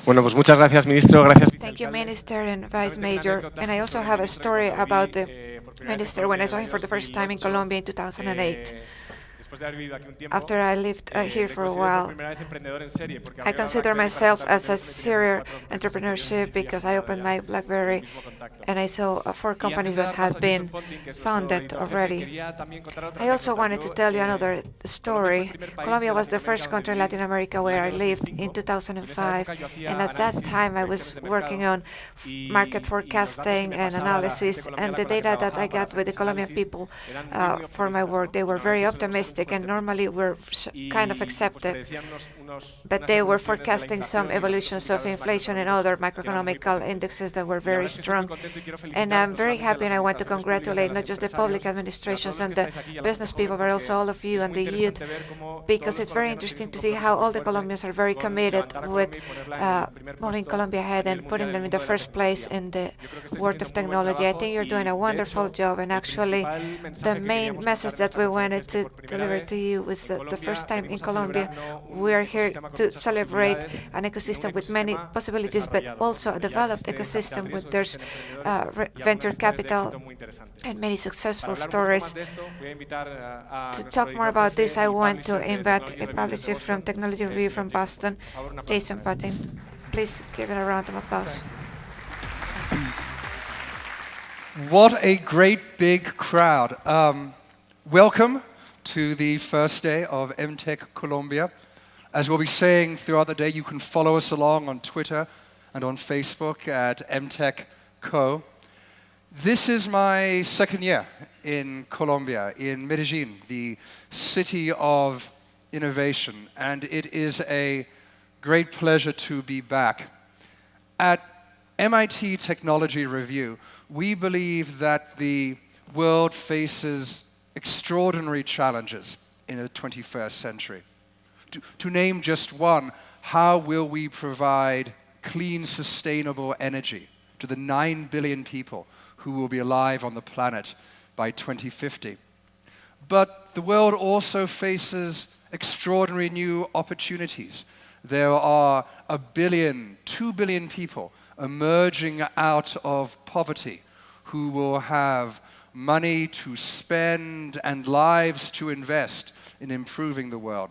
Bueno, pues muchas gracias, ministro. Gracias, Thank you, vicealcalde. Minister and Vice Realmente una Mayor. anécdota. And I Yo also conocí have al a ministro story cuando lo about vi the por primera vez en Minister when Colombia I en el saw him año for the first time in 2008. Colombia in 2008. Después de haber vivido aquí un tiempo, After I lived here me for a considero por while, primera vez emprendedor en serie, porque I abrí la consider BlackBerry para myself contar mi as a teléfono y tenía como serial 4 empresas incluidas en el entrepreneurship que había because I fundado opened ya my con el BlackBerry mismo contacto. and I saw four Y antes companies de that dar paso had a Jason been Ponting, que es nuestro founded editor jefe, already. quería también contar otra I also anécdota. wanted to tell you another Colombia fue el story. primer país Colombia de was the Latinoamérica first donde country in viví Latin America el where I año lived in 2005 y en esa 2005, época yo and hacía at that análisis time y I predicciones was de working mercado on market y los datos que forecasting me and pasaba la gente analysis, and colombiana the con la que data that I trabajaba para got hacer with the mis Colombian análisis people eran muy for my optimistas, work, ¿no? they were Hablaban very que eso iba a ser un optimistic and fuerte pico normally were kind of y pues accepted. predecían But unas they were evoluciones de la forecasting some inflación y los otros evolutions of indicadores inflation and macroeconómicos other que eran muy macroeconomical potentes. indexes that were Y la very verdad es que estoy muy strong. contento y quiero And felicitar I'm no very solamente a happy las and I want to administraciones públicas y a congratulate los not just the public empresarios, sino a todos administrations los que and the estáis aquí y a la gente business joven, people, but porque also all of you es and muy the youth, interesante ver cómo todos because los it's very colombianos interesting seguís to un see how compromiso all muy the fuerte Colombians are very con committed levantar a with Colombia y ponerla en el primer moving puesto Colombia a ahead nivel and mundial putting en el them in the mundo de la first place tecnología. in the Yo creo que estáis world haciendo of muy buen technology. I trabajo think you're doing y, a de wonderful hecho, job, and el actually principal the mensaje que main queríamos message contar en that esta we conferencia wanted es que to por primera deliver vez to you was en that the Colombia first time in venimos a Colombia celebrar no we un are here ecosistema con to muchas celebrate posibilidades, an sino un ecosystem with many ecosistema possibilities, but desarrollado, ¿no? also a Donde ya developed existe capital ecosystem with riesgo, there's existen emprendedores y algunas venture historias de éxito capital muy interesantes. and many Para successful hablar un poquito más stories. de esto, voy a invitar a To nuestro talk more editor about this, jefe I y want to publisher de invite Technology a Review desde publisher from Boston, Technology el Review señor from Jason Boston, Ponting. Por favor, un aplauso Jason para él. Patton. Please give it a round of applause. What a great big crowd. Welcome to the first day of EmTech Colombia. As we'll be saying throughout the day, you can follow us along on Twitter and on Facebook at EmTech Co. This is my second year in Colombia, in Medellin, the city of innovation, and it is a great pleasure to be back. At MIT Technology Review, we believe that the world faces extraordinary challenges in the 21st century. To name just one, how will we provide clean, sustainable energy to the 9 billion people who will be alive on the planet by 2050? But the world also faces extraordinary new opportunities. There are 1 billion, 2 billion people emerging out of poverty who will have money to spend and lives to invest in improving the world.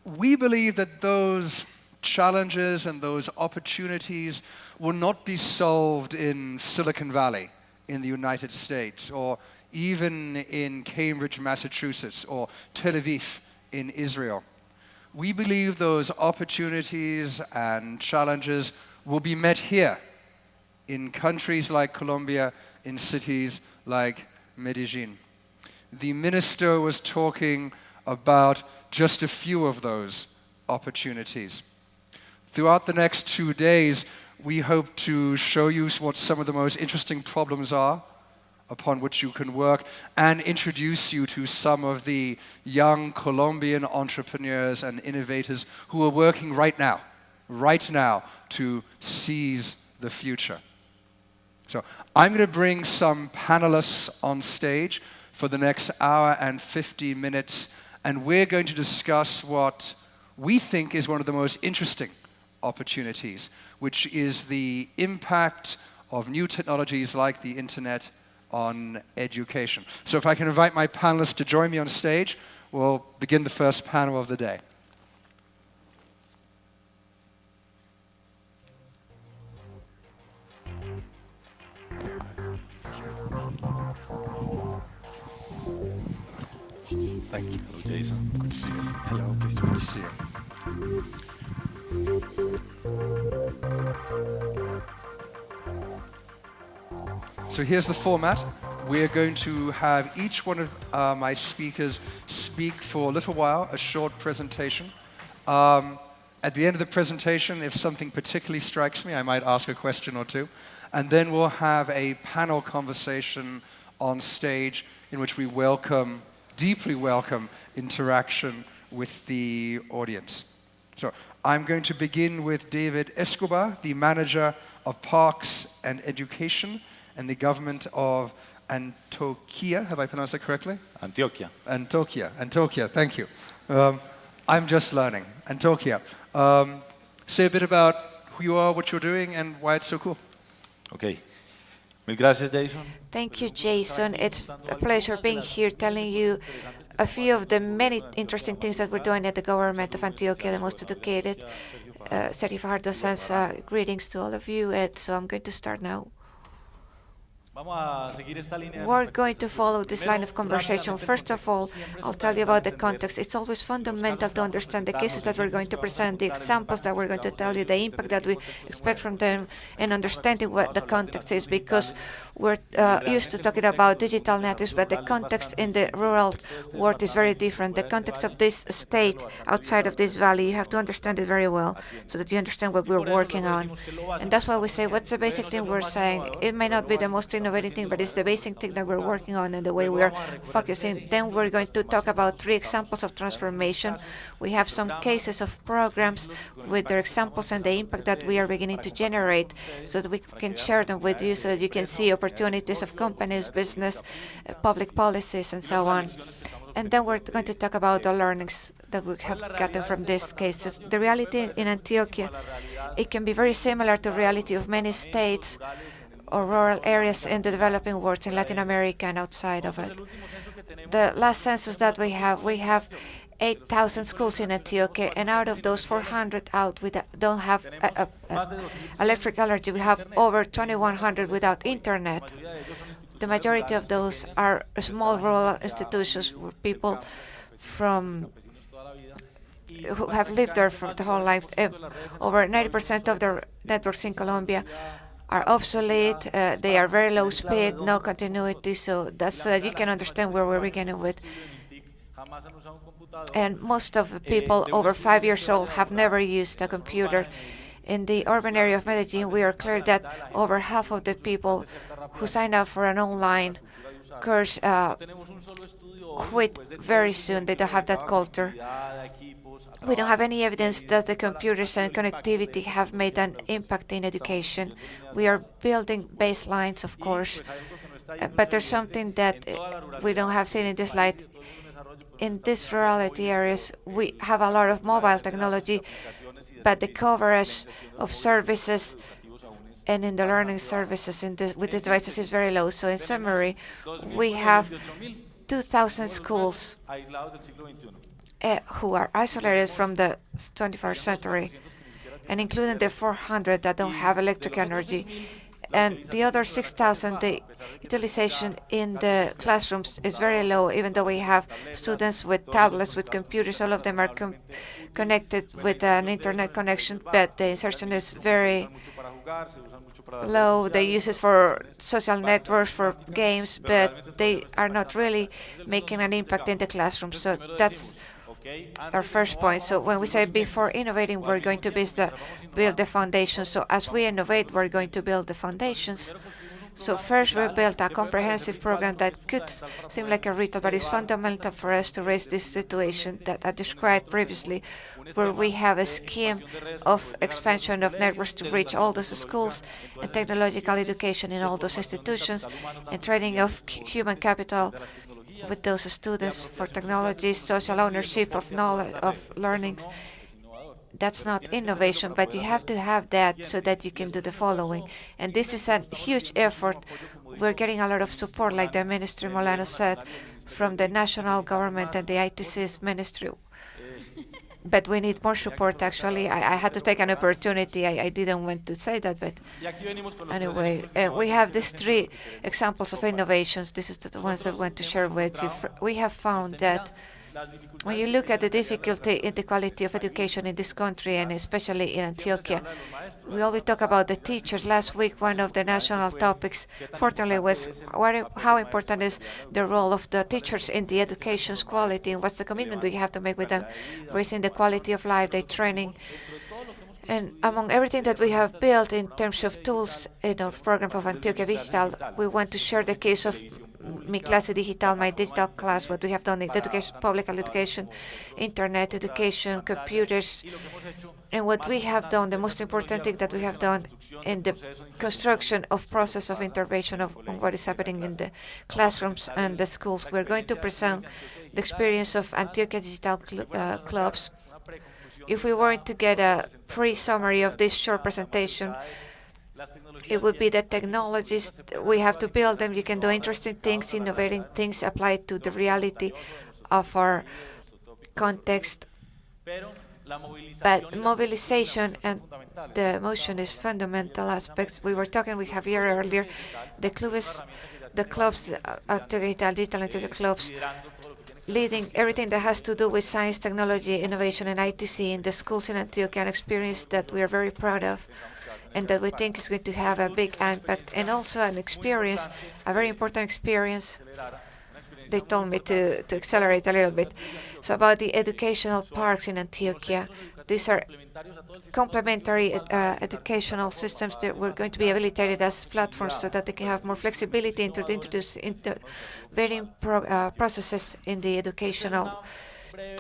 We believe that those challenges and those opportunities will not be solved in Silicon Valley in the United States, or even in Cambridge, Massachusetts, or Tel Aviv in Israel. We believe those opportunities and challenges will be met here in countries like Colombia, in cities like Medellin. The minister was talking about just a few of those opportunities. Throughout the next 2 days, we hope to show you what some of the most interesting problems are upon which you can work, and introduce you to some of the young Colombian entrepreneurs and innovators who are working right now, to seize the future. So I'm going to bring some panelists on stage for the next hour and 50 minutes, and we're going to discuss what we think is one of the most interesting opportunities, which is the impact of new technologies like the internet on education. So if I can invite my panelists to join me on stage, we'll begin the first panel of the day. Thank you. Hello, Jason. Good to see you. Hello, pleased to Good to see you. So here's the format. We're going to have each one of my speakers speak for a little while, a short presentation. At the end of the presentation, if something particularly strikes me, I might ask a question or two. And then we'll have a panel conversation on stage in which we deeply welcome interaction with the audience. So I'm going to begin with David Escobar, the manager of Parks and Education and the government of Antioquia. Have I pronounced that correctly? Antioquia. Antioquia, thank you. I'm just learning. Antioquia. say a bit about who you are, what you're doing, and why it's so cool. Okay. Mil gracias, Jason. Thank you, Jason. It's a pleasure being here telling you a few of the many interesting things that we're doing at the government of Antioquia, the most educated. Sergio Fajardo sends greetings to all of you, so I'm going to start now. We're going to follow this line of conversation. First of all, I'll tell you about the context. It's always fundamental to understand the cases that we're going to present, the examples that we're going to tell you, the impact that we expect from them, and understanding what the context is, because we're used to talking about digital networks, but the context in the rural world is very different. The context of this state outside of this valley, you have to understand it very well so that you understand what we're working on. And that's why we say, what's the basic thing we're saying? It may not be the most innovative thing, but it's the basic thing that we're working on and the way we are focusing. Then we're going to talk about 3 examples of transformation. We have some cases of programs with their examples and the impact that we are beginning to generate so that we can share them with you so that you can see opportunities of companies, business, public policies, and so on. And then we're going to talk about the learnings that we have gotten from these cases. The reality in Antioquia, it can be very similar to the reality of many states or rural areas in the developing world, in Latin America and outside of it. The last census that we have 8,000 schools in Antioquia, and out of those 400 don't have electric energy. We have over 2,100 without internet. The majority of those are small rural institutions where people who have lived there for the whole life. Over 90% of the networks in Colombia are obsolete, they are very low speed, no continuity, so that's so that you can understand where we're beginning with. And most of the people over 5 years old have never used a computer. In the urban area of Medellin, we are clear that over half of the people who sign up for an online course quit very soon. They don't have that culture. We don't have any evidence that the computers and connectivity have made an impact in education. We are building baselines, of course, but there's something that we don't have seen in this slide. In these rurality areas, we have a lot of mobile technology, but the coverage of services and in the learning services with the devices is very low. So in summary, we have 2,000 schools who are isolated from the 21st century, and including the 400 that don't have electric energy. And the other 6,000, the utilization in the classrooms is very low, even though we have students with tablets, with computers. All of them are connected with an internet connection, but the insertion is very low. They use it for social networks, for games, but they are not really making an impact in the classroom. So that's our first point. So when we say before innovating, we're going to build the foundation. So as we innovate, we're going to build the foundations. So first, we built a comprehensive program that could seem like a retail, but it's fundamental for us to raise this situation that I described previously, where we have a scheme of expansion of networks to reach all those schools and technological education in all those institutions and training of human capital with those students for technology, social ownership of knowledge, of learnings. That's not innovation, but you have to have that so that you can do the following. And this is a huge effort. We're getting a lot of support, like the Ministry Molano said, from the national government and the ITC's ministry. But we need more support, actually. I had to take an opportunity. I didn't want to say that, but anyway, we have these 3 examples of innovations. This is the ones I want to share with you. We have found that when you look at the difficulty in the quality of education in this country, and especially in Antioquia, we always talk about the teachers. Last week, one of the national topics, fortunately, was how important is the role of the teachers in the education's quality, and what's the commitment we have to make with them, raising the quality of life, their training. And among everything that we have built in terms of tools in our program of Antioquia Digital, we want to share the case of Mi Clase Digital, my digital class, what we have done in education, public education, internet education, computers. And what we have done, the most important thing that we have done in the construction of process of intervention of what is happening in the classrooms and the schools. We're going to present the experience of Antioquia Digital clubs If we were to get a pre-summary of this short presentation, it would be the technologies, we have to build them. You can do interesting things, innovating things, applied to the reality of our context. But mobilization and the motion is fundamental aspects. We were talking with Javier earlier. The clubs, digital Antioquia clubs, leading everything that has to do with science, technology, innovation, and ITC in the schools in Antioquia, an experience that we are very proud of and that we think is going to have a big impact, and also an experience, a very important experience. They told me to accelerate a little bit. So about the educational parks in Antioquia, these are complementary educational systems that were going to be habilitated as platforms so that they can have more flexibility into varying processes in the educational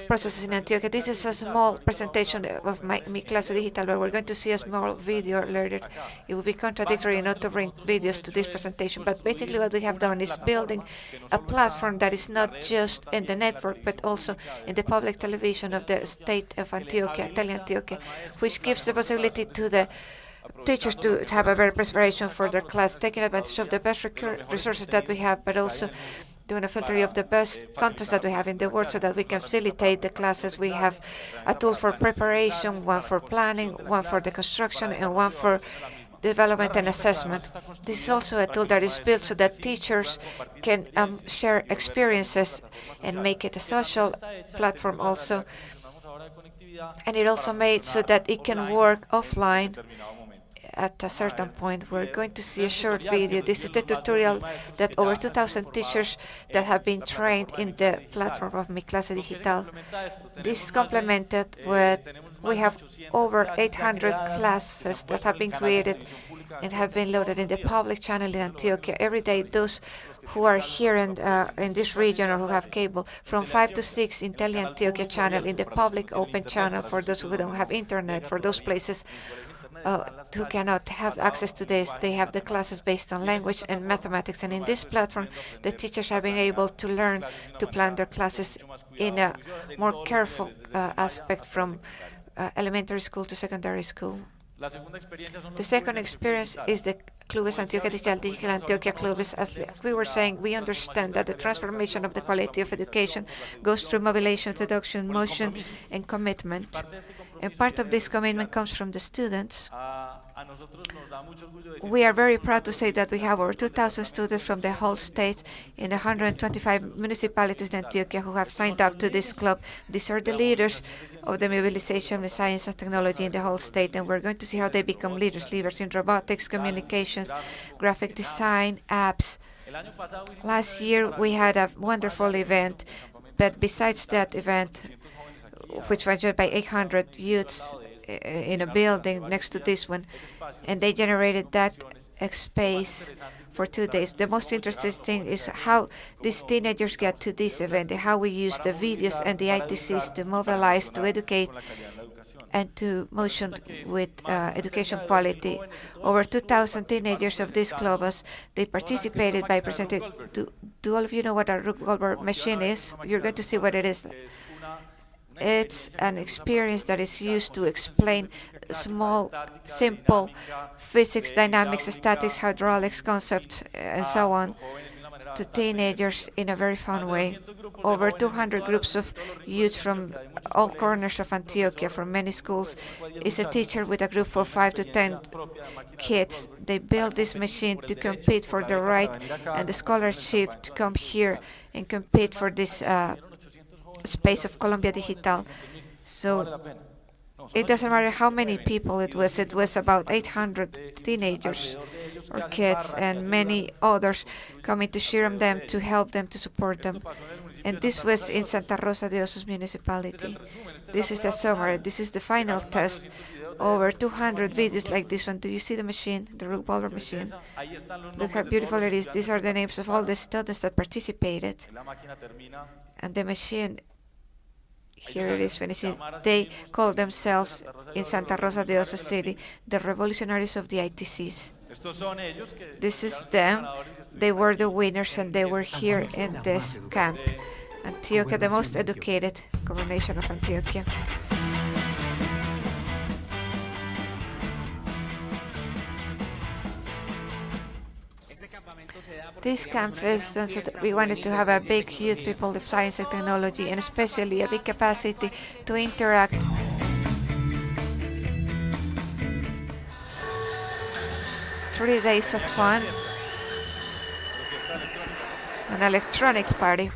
processes in Antioquia. This is a small presentation of Mi Clase Digital, but we're going to see a small video later. It would be contradictory not to bring videos to this presentation, but basically what we have done is building a platform that is not just in the network, but also in the public television of the state of Antioquia, Teleantioquia, which gives the possibility to the teachers to have a better preparation for their class, taking advantage of the best resources that we have, but also doing a filtering of the best contents that we have in the world so that we can facilitate the classes. We have a tool for preparation, one for planning, one for the construction, and one for development and assessment. This is also a tool that is built so that teachers can share experiences and make it a social platform also. And it also made so that it can work offline at a certain point. We're going to see a short video. This is the tutorial that over 2,000 teachers that have been trained in the platform of Mi Clase Digital. This is complemented with, we have over 800 classes that have been created and have been loaded in the public channel in Antioquia. Every day, those who are here in this region or who have cable, from 5 to 6 in Teleantioquia channel, in the public open channel for those who don't have internet, for those places who cannot have access to this. They have the classes based on language and mathematics, and in this platform the teachers have been able to learn to plan their classes in a more careful aspect from elementary school to secondary school. The second experience is the Clubes Antioquia Digital Antioquia Clubes. As we were saying, we understand that the transformation of the quality of education goes through mobilization, seduction, motion, and commitment. And part of this commitment comes from the students. We are very proud to say that we have over 2,000 students from the whole state in 125 municipalities in Antioquia who have signed up to this club. These are the leaders of the mobilization of science and technology in the whole state, and we're going to see how they become leaders in robotics, communications, graphic design, apps. Last year we had a wonderful event, but besides that event, which was joined by 800 youths in a building next to this one, and they generated that space for 2 days. The most interesting thing is how these teenagers get to this event and how we use the videos and the ITCs to mobilize, to educate, and to motion with education quality. Over 2,000 teenagers of these clubs, they participated by presenting. Do all of you know what a Rube machine is? You're going to see what it is. It's an experience that is used to explain small, simple physics, dynamics, statics, hydraulics concepts, and so on to teenagers in a very fun way. Over 200 groups of youth from all corners of Antioquia, from many schools, is a teacher with a group of 5 to 10 kids. They built this machine to compete for the right and the scholarship to come here and compete for this space of Colombia Digital. So it doesn't matter how many people it was about 800 teenagers or kids and many others coming to cheer on them, to help them, to support them. And this was in Santa Rosa de Osos municipality. This is a summary. This is the final test. Over 200 videos like this one. Do you see the machine, the revolver machine? Look how beautiful it is. These are the names of all the students that participated. And the machine, here it is finishing. They call themselves in Santa Rosa de Osos city the revolutionaries of the ITCs. This is them. They were the winners and they were here in this camp. Antioquia, the most educated governorate of Antioquia. This campus, we wanted to have a big youth people of science and technology, and especially a big capacity to interact. 3 days of fun, an electronics party.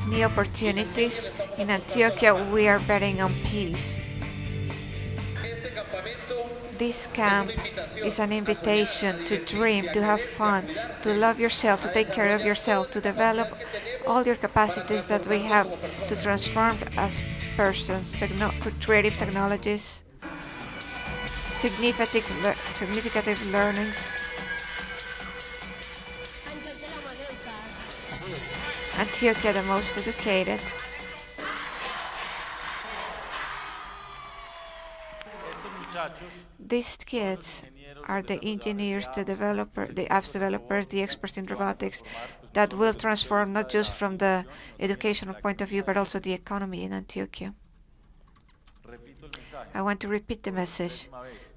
New opportunities. In Antioquia, we are betting on peace. This camp is an invitation to dream, to have fun, to love yourself, to take care of yourself, to develop all your capacities that we have, to transform as persons, creative technologies, significant learnings. Antioquia, the most educated. These kids are the engineers, the apps developers, the experts in robotics that will transform not just from the educational point of view, but also the economy in Antioquia. I want to repeat the message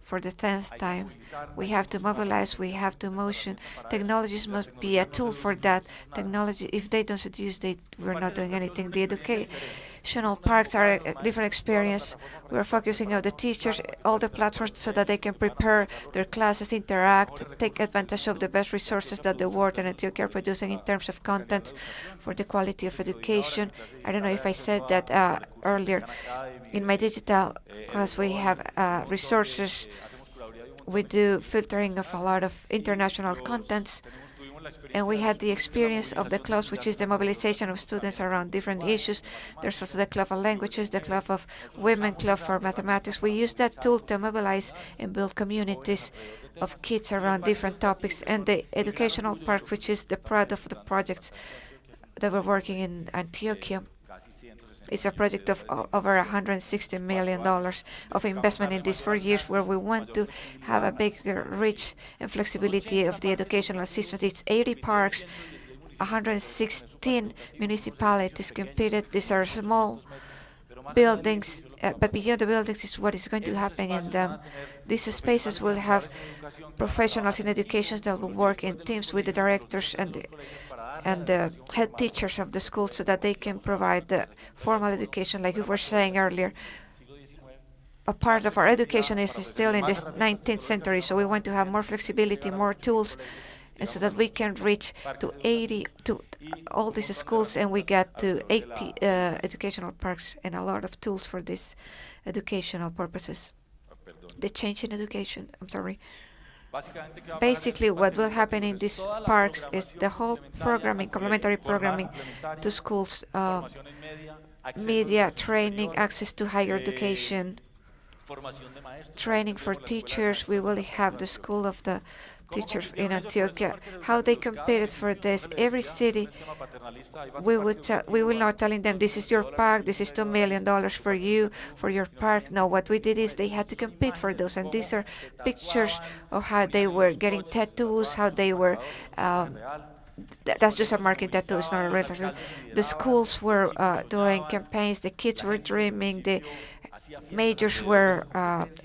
for the 10th time. We have to mobilize, we have to motion. Technologies must be a tool for that. Technology, if they don't seduce, we're not doing anything. The educational parks are a different experience. We're focusing on the teachers, all the platforms so that they can prepare their classes, interact, take advantage of the best resources that the world and Antioquia are producing in terms of content for the quality of education. I don't know if I said that earlier. In my digital class, we have resources. We do filtering of a lot of international contents. And we had the experience of the clubs, which is the mobilization of students around different issues. There's also the club of languages, the club of women, club for mathematics. We use that tool to mobilize and build communities of kids around different topics. And the educational park, which is the product of the projects that we're working in Antioquia. It's a project of over $160 million of investment in these 4 years, where we want to have a bigger reach and flexibility of the educational system. It's 80 parks, 116 municipalities competed. These are small buildings, but beyond the buildings is what is going to happen in them. These spaces will have professionals in education that will work in teams with the directors and the head teachers of the school so that they can provide the formal education, like we were saying earlier. A part of our education is still in the 19th century, so we want to have more flexibility, more tools, and so that we can reach to all these schools, and we get to 80 educational parks and a lot of tools for these educational purposes. The change in education, Basically, what will happen in these parks is the whole programming, complementary programming to schools, media, training, access to higher education, training for teachers. We will have the school of the teachers in Antioquia. How they competed for this? Every city, we will not telling them, this is your park, this is $2 million for you, for your park. No, what we did is they had to compete for those, and these are pictures of how they were getting tattoos, how they were that's just a marketing tattoo, it's not a real tattoo. The schools were doing campaigns, the kids were dreaming, the majors were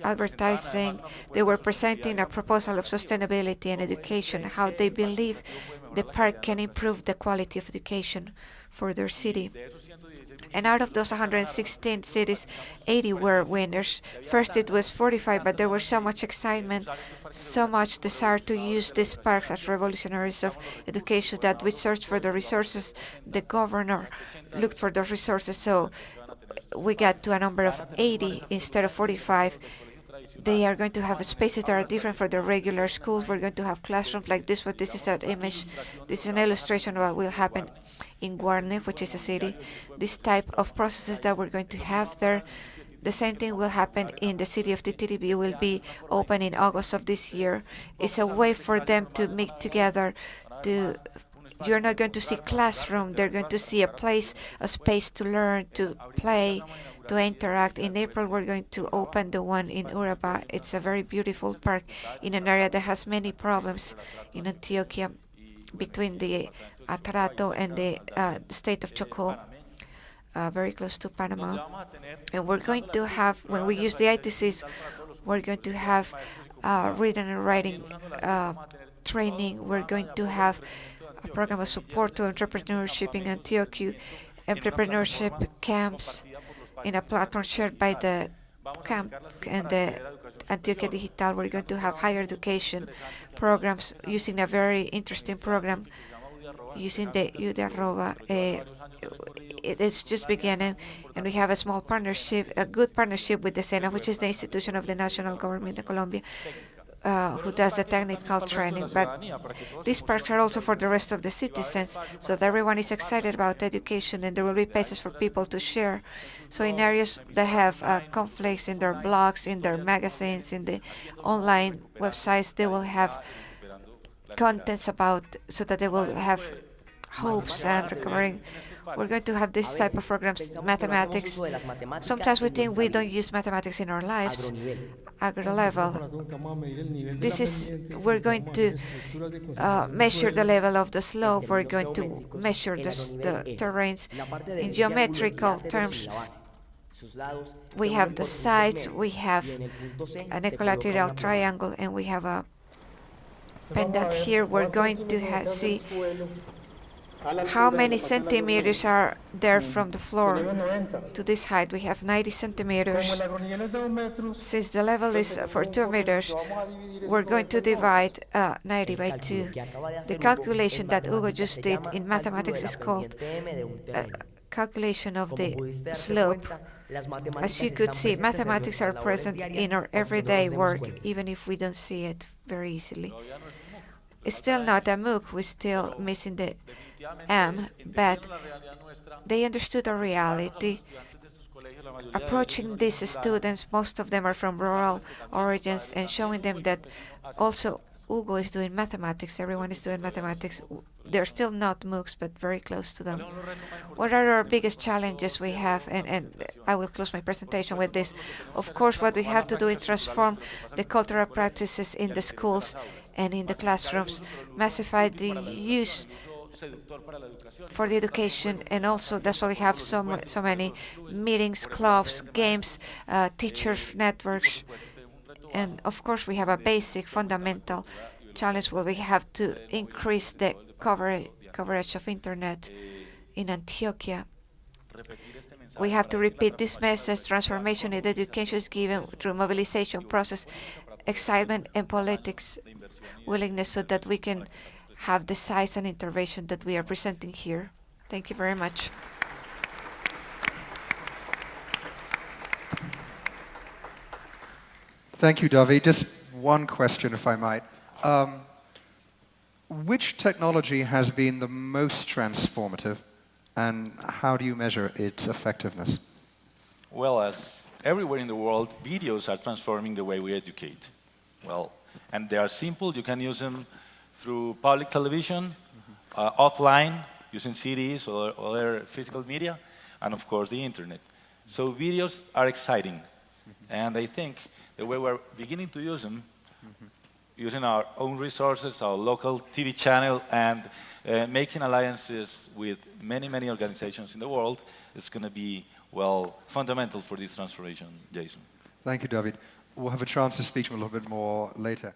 advertising, they were presenting a proposal of sustainability and education, how they believe the park can improve the quality of education for their city. And out of those 116 cities, 80 were winners. First it was 45, but there was so much excitement, so much desire to use these parks as revolutionaries of education that we searched for the resources. The governor looked for those resources, so we got to a number of 80 instead of 45. They are going to have spaces that are different for the regular schools. We're going to have classrooms like this, but this is an image. This is an illustration of what will happen in Guarne, which is a city. This type of processes that we're going to have there. The same thing will happen in the city of Titiribi. Will be open in August of this year. It's a way for them to meet together. You're not going to see classroom. They're going to see a place, a space to learn, to play, to interact. In April, we're going to open the one in Urabá. It's a very beautiful park in an area that has many problems in Antioquia between the Atrato and the state of Chocó, very close to Panama. And we're going to have, when we use the ITCs, We're going to have reading and writing training. We're going to have a program of support to entrepreneurship in Antioquia, entrepreneurship camps in a platform shared by the camp and the Antioquia Digital. We're going to have higher education programs using a very interesting program using the UD it is just beginning, and we have a small partnership, a good partnership with the SENA, which is the institution of the national government of Colombia, who does the technical training. But these parks are also for the rest of the citizens, so that everyone is excited about education, and there will be places for people to share. So in areas that have conflicts in their blogs, in their magazines, in the online websites, they will have contents about, so that they will have hopes and recovering. We're going to have this type of programs, mathematics. Sometimes we think we don't use mathematics in our lives, agro level. We're going to measure the level of the slope, we're going to measure the terrains. In geometrical terms, we have the sides, we have an equilateral triangle, and we have a pendant here. We're going to see how many centimeters are there from the floor to this height. We have 90 centimeters. Since the level is for 2 meters, we're going to divide 90 by 2. The calculation that Hugo just did in mathematics is called calculation of the slope. As you could see, mathematics are present in our everyday work, even if we don't see it very easily. It's still not a MOOC, we're still missing the M, but they understood our reality. Approaching these students, most of them are from rural origins, and showing them that also Hugo is doing mathematics, everyone is doing mathematics. They're still not MOOCs, but very close to them. What are our biggest challenges we have? And I will close my presentation with this. Of course, what we have to do is transform the cultural practices in the schools and in the classrooms, massify the use for the education, and also that's why we have so many meetings, clubs, games, teachers networks, and of course we have a basic fundamental challenge where we have to increase the coverage of internet in Antioquia. We have to repeat this message: transformation in education is given through mobilization process, excitement, and politics willingness, so that we can have the size and intervention that we are presenting here. Thank you very much. Thank you, David. Just one question, if I might. Which technology has been the most transformative, and how do you measure its effectiveness? Well, as everywhere in the world, videos are transforming the way we educate. Well, and they are simple. You can use them through public television, offline, using CDs or other physical media, and of course the internet. So videos are exciting, and I think the way we're beginning to use them, using our own resources, our local TV channel, and making alliances with many organizations in the world is going to be, well, fundamental for this transformation, Jason. Thank you, David. We'll have a chance to speak to him a little bit more later.